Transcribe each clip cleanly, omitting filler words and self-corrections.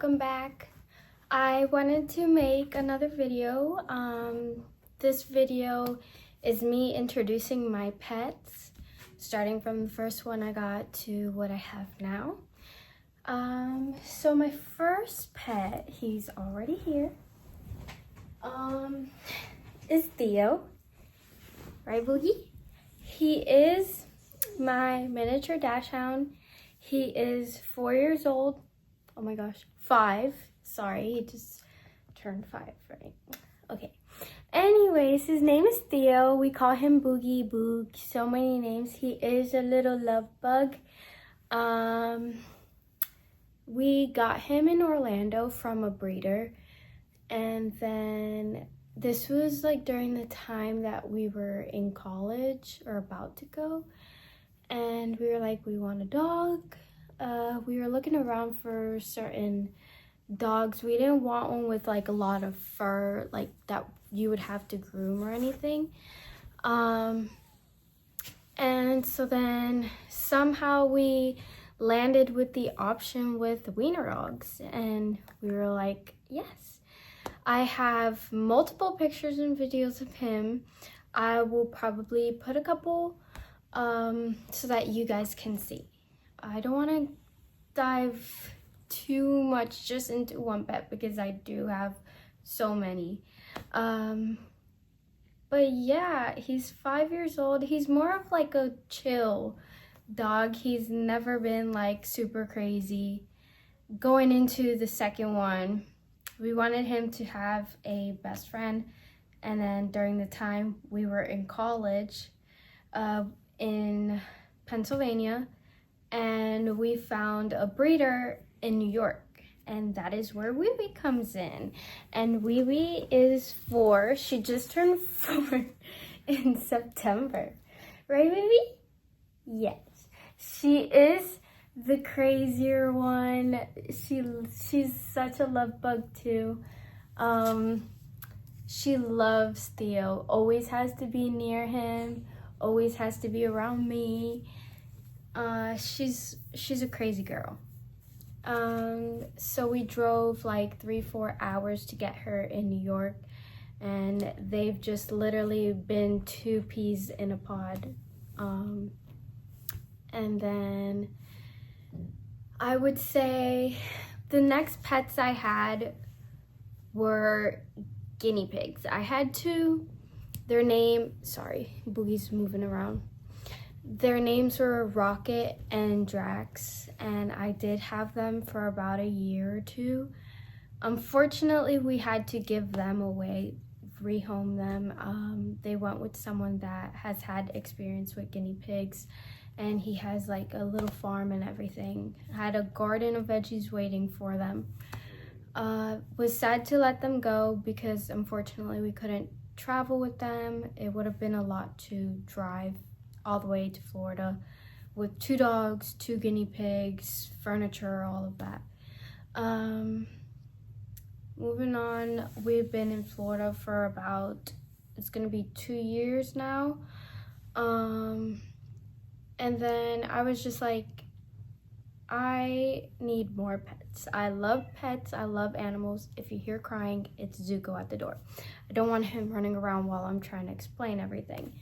welcome back. I wanted to make another video. This video is me introducing my pets, starting from the first one I got to what I have now. So my first pet, he's already here, is Theo. Right, Boogie? He is my miniature dachshund. He is 4 years old. Oh my gosh, 5. Sorry, he just turned 5, right? Okay. Anyways, his name is Theo. We call him Boogie Boog. So many names. He is a little love bug. We got him in Orlando from a breeder. And then this was like during the time that we were in college or about to go. And we were like, we want a dog. We were looking around for certain dogs. We didn't want one with like a lot of fur, like that you would have to groom or anything. And so then somehow we landed with the option with wiener dogs, and we were like, yes. I have multiple pictures and videos of him. I will probably put a couple so that you guys can see. I don't want to dive too much just into one pet because I do have so many. But yeah, he's 5 years old. He's more of like a chill dog. He's never been like super crazy. Going into the second one, we wanted him to have a best friend. And then during the time we were in college, in Pennsylvania, and we found a breeder in New York, and that is where Wee Wee comes in. And Wee Wee is 4. She just turned 4 in September. Right, Wee Wee? Yes. She is the crazier one. She's such a love bug too. She loves Theo. Always has to be near him. Always has to be around me. She's a crazy girl. So we drove like 3-4 hours to get her in New York, and they've just literally been 2 peas in a pod. And then I would say the next pets I had were guinea pigs. I had 2. Their name, sorry, Boogie's moving around. Their names were Rocket and Drax, and I did have them for about a year or 2. Unfortunately, we had to give them away, rehome them. They went with someone that has had experience with guinea pigs, and he has like a little farm and everything. I had a garden of veggies waiting for them. Was sad to let them go because unfortunately we couldn't travel with them. It would have been a lot to drive all the way to Florida with 2 dogs, 2 guinea pigs, furniture, all of that. Moving on, we've been in Florida for about, it's gonna be 2 years now. And then I was just like, I need more pets. I love pets. I love animals. If you hear crying, it's Zuko at the door. I don't want him running around while I'm trying to explain everything.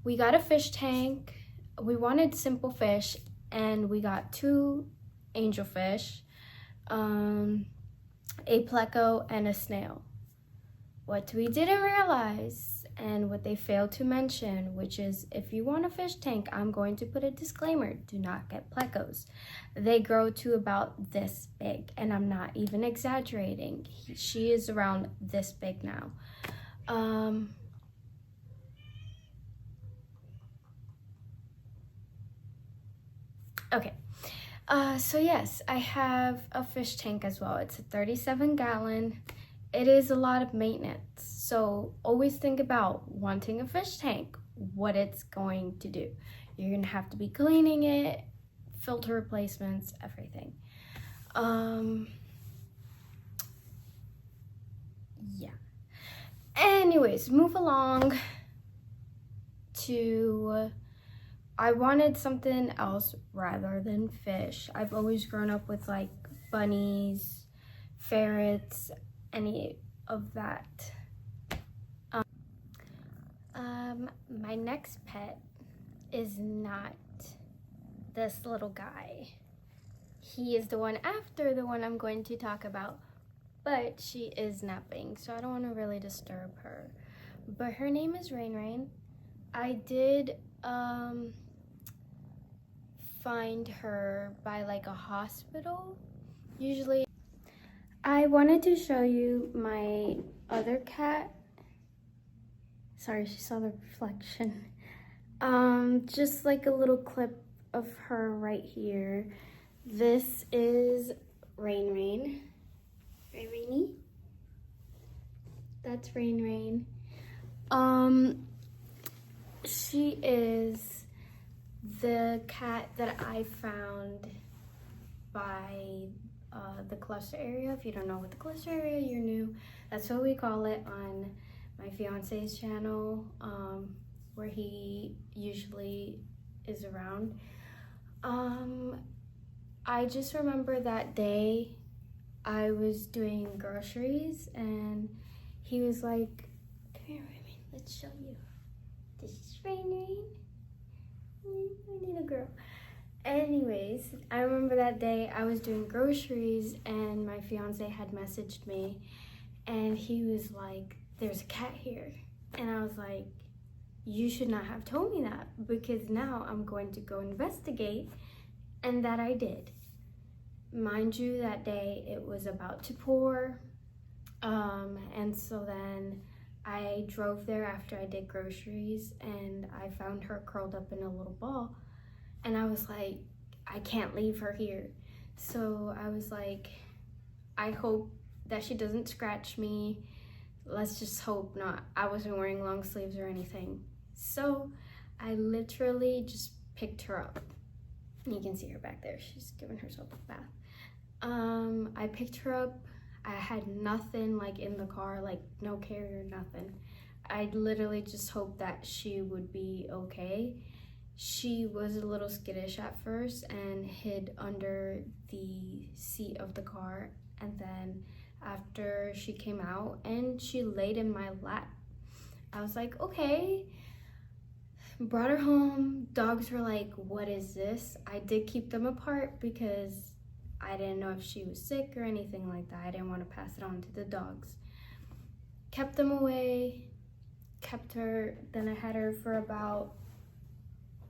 We got a fish tank. We wanted simple fish, and we got 2 angelfish, a pleco, and a snail. What we didn't realize, and what they failed to mention, which is if you want a fish tank, I'm going to put a disclaimer: do not get plecos. They grow to about this big, and I'm not even exaggerating. She is around this big now. Okay, so yes, I have a fish tank as well. It's a 37-gallon. It is a lot of maintenance. So always think about wanting a fish tank, what it's going to do. You're gonna have to be cleaning it, filter replacements, everything. Yeah. Anyways, move along to, I wanted something else rather than fish. I've always grown up with like bunnies, ferrets, any of that. My next pet is not this little guy. He is the one after the one I'm going to talk about, but she is napping, so I don't want to really disturb her. But her name is Rain Rain. I did find her by like a hospital. Usually, I wanted to show you my other cat. Sorry, she saw the reflection. Just like a little clip of her right here. This is Rain Rain. Right, Rainy? That's Rain Rain. She is the cat that I found by the cluster area. If you don't know what the cluster area, you're new. That's what we call it on my fiance's channel, where he usually is around. I just remember that day I was doing groceries and he was like, come here, Rain, let's show you. This is Rain Rain. I need a girl. Anyways, I remember that day I was doing groceries and my fiance had messaged me and he was like, there's a cat here. And I was like, you should not have told me that, because now I'm going to go investigate. And that I did. Mind you, that day it was about to pour. And so then I drove there after I did groceries and I found her curled up in a little ball. And I was like, I can't leave her here. So I was like, I hope that she doesn't scratch me. Let's just hope not. I wasn't wearing long sleeves or anything. So I literally just picked her up. You can see her back there. She's giving herself a bath. I picked her up. I had nothing like in the car, like no carrier, nothing. I literally just hoped that she would be okay. She was a little skittish at first and hid under the seat of the car. And then after she came out and she laid in my lap, I was like, okay. Brought her home. Dogs were like, what is this? I did keep them apart because I didn't know if she was sick or anything like that. I didn't want to pass it on to the dogs. Kept them away, kept her. Then I had her for about,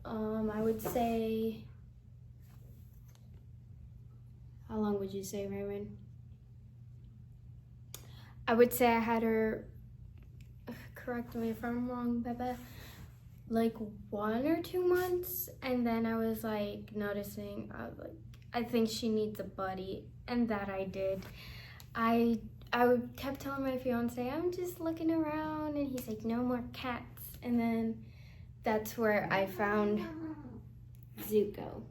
I would say, how long would you say, Raymond? I would say I had her, correct me if I'm wrong, Bebe, like 1 or 2 months. And then I was like noticing, I was like, I think she needs a buddy, and that I did. I kept telling my fiance, I'm just looking around, and he's like, no more cats. And then that's where I found Zuko.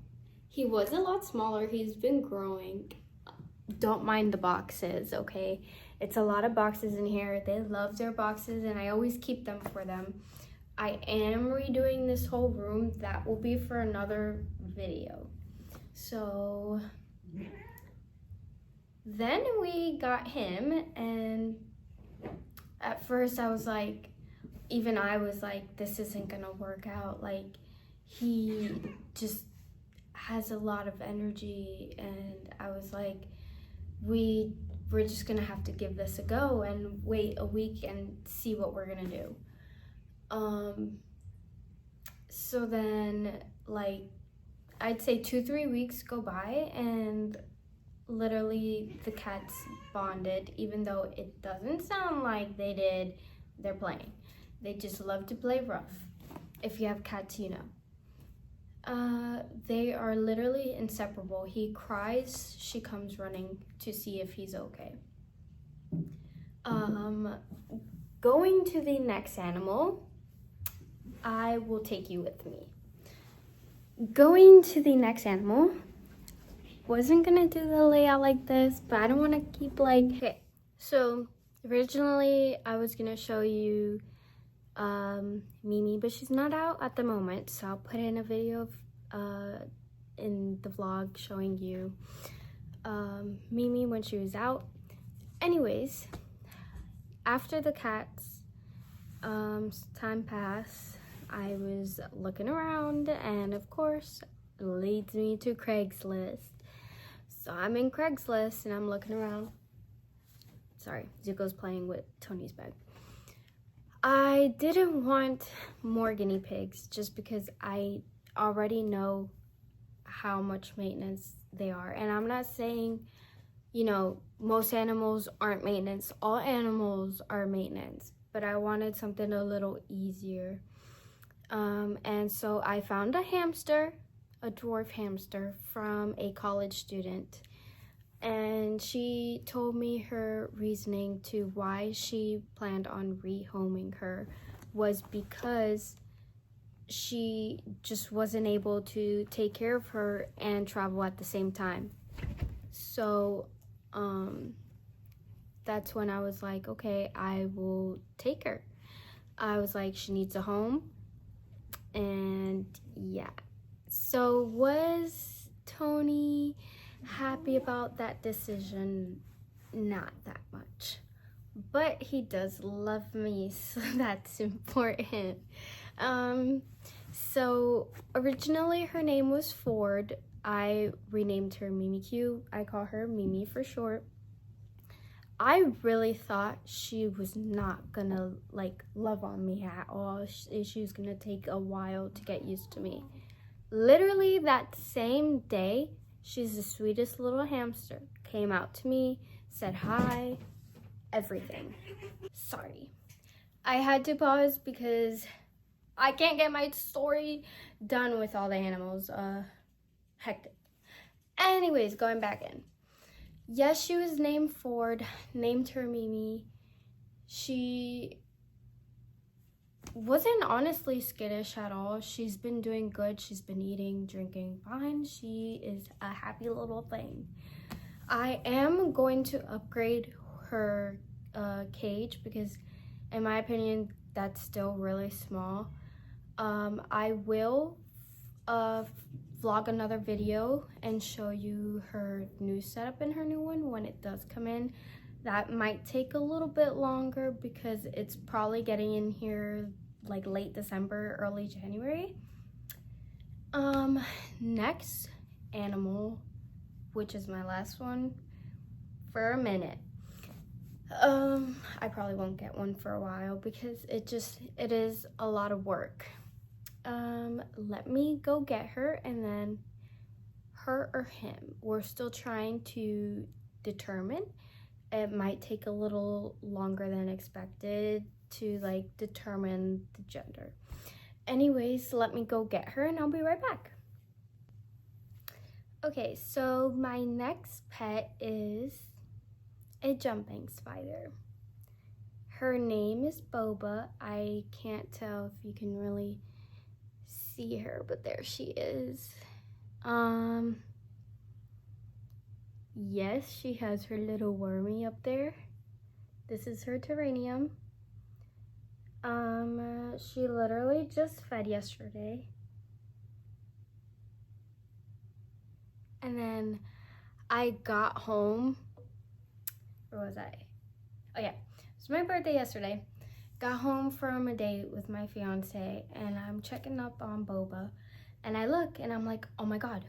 He was a lot smaller. He's been growing. Don't mind the boxes, okay? It's a lot of boxes in here. They love their boxes, and I always keep them for them. I am redoing this whole room. That will be for another video. So then we got him, and at first I was like, even I was like, this isn't gonna work out. Like, he just has a lot of energy, and I was like, we're just gonna have to give this a go and wait a week and see what we're gonna do. So then, like, I'd say 2-3 weeks go by, and literally the cats bonded. Even though it doesn't sound like they did, they're playing. They just love to play rough. If you have cats, you know. They are literally inseparable. He cries, she comes running to see if he's okay. Going to the next animal, I will take you with me. Going to the next animal, wasn't gonna do the layout like this, but I don't want to keep like, okay, so originally I was gonna show you Mimi, but she's not out at the moment, so I'll put in a video of, in the vlog showing you Mimi when she was out. Anyways, after the cats, time passed. I was looking around, and of course, it leads me to Craigslist. So I'm in Craigslist and I'm looking around. Sorry, Zuko's playing with Tony's bag. I didn't want more guinea pigs just because I already know how much maintenance they are. And I'm not saying, you know, most animals aren't maintenance. All animals are maintenance. But I wanted something a little easier. And so I found a hamster, a dwarf hamster from a college student. And she told me her reasoning to why she planned on rehoming her was because she just wasn't able to take care of her and travel at the same time. So that's when I was like, okay, I will take her. I was like, she needs a home. And yeah. So was Tony happy about that decision? Not that much, but he does love me, so that's important. So originally her name was Ford. I renamed her Mimi Q. I call her Mimi for short. I really thought she was not gonna like love on me at all. She was gonna take a while to get used to me. Literally that same day, she's the sweetest little hamster. Came out to me, said hi, everything. Sorry. I had to pause because I can't get my story done with all the animals. Hectic. Anyways, going back in. Yes, she was named Ford, named her Mimi. She wasn't honestly skittish at all. She's been doing good. She's been eating, drinking fine. She is a happy little thing. I am going to upgrade her cage because in my opinion, that's still really small. I will vlog another video and show you her new setup in her new one when it does come in. That might take a little bit longer because it's probably getting in here like late December, early January. Next animal, which is my last one for a minute. I probably won't get one for a while because it is a lot of work. Let me go get her, and then her or him. We're still trying to determine. It might take a little longer than expected to like determine the gender. Anyways, let me go get her and I'll be right back. Okay, so my next pet is a jumping spider. Her name is Boba. I can't tell if you can really see her, but there she is. Yes, she has her little wormy up there. This is her terrarium. She literally just fed yesterday. And then I got home. Where was I? Oh yeah, it was my birthday yesterday. Got home from a date with my fiance and I'm checking up on Boba. And I look and I'm like, oh my God,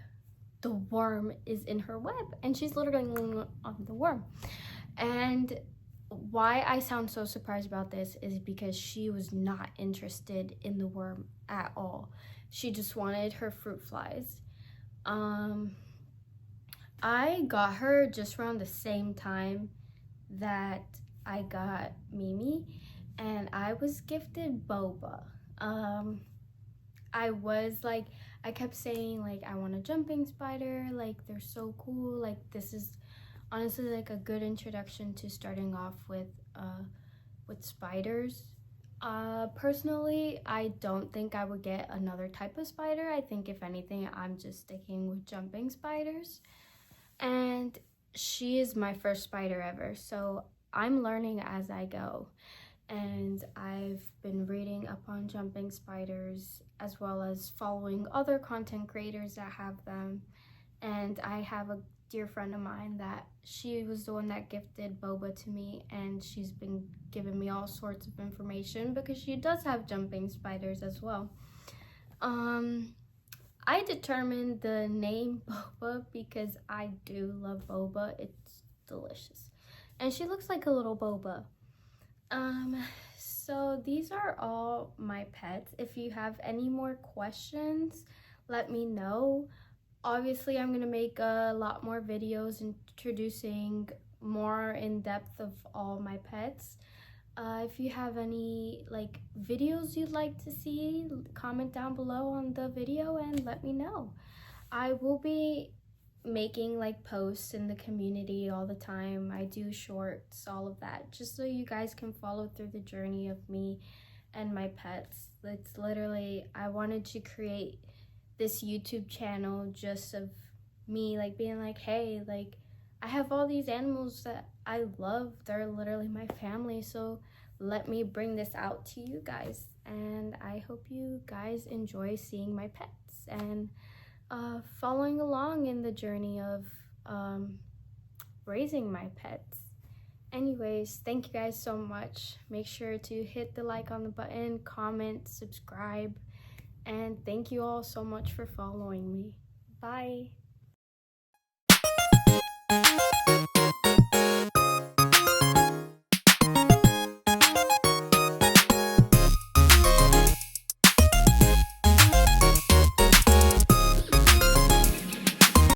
the worm is in her web. And she's literally on the worm. And why I sound so surprised about this is because she was not interested in the worm at all. She just wanted her fruit flies. I got her just around the same time that I got Mimi, and I was gifted Boba. I kept saying like, I want a jumping spider, like they're so cool, like this is honestly like a good introduction to starting off with spiders. Personally, I don't think I would get another type of spider. I think if anything, I'm just sticking with jumping spiders. And she is my first spider ever, so I'm learning as I go. And I've been reading up on jumping spiders as well as following other content creators that have them. And I have a dear friend of mine that she was the one that gifted boba to me, and she's been giving me all sorts of information because she does have jumping spiders as well. I determined the name boba because I do love boba. It's delicious, and she looks like a little boba. So these are all my pets. If you have any more questions, let me know. Obviously, I'm gonna make a lot more videos introducing more in depth of all my pets. If you have any like videos you'd like to see, comment down below on the video and let me know. I will be making like posts in the community all the time. I do shorts, all of that, just so you guys can follow through the journey of me and my pets. It's literally, I wanted to create this YouTube channel just of me like being like, hey, like I have all these animals that I love. They're literally my family, so let me bring this out to you guys. And I hope you guys enjoy seeing my pets and following along in the journey of raising my pets. Anyways, thank you guys so much. Make sure to hit the like on the button, comment, subscribe, and thank you all so much for following me. Bye.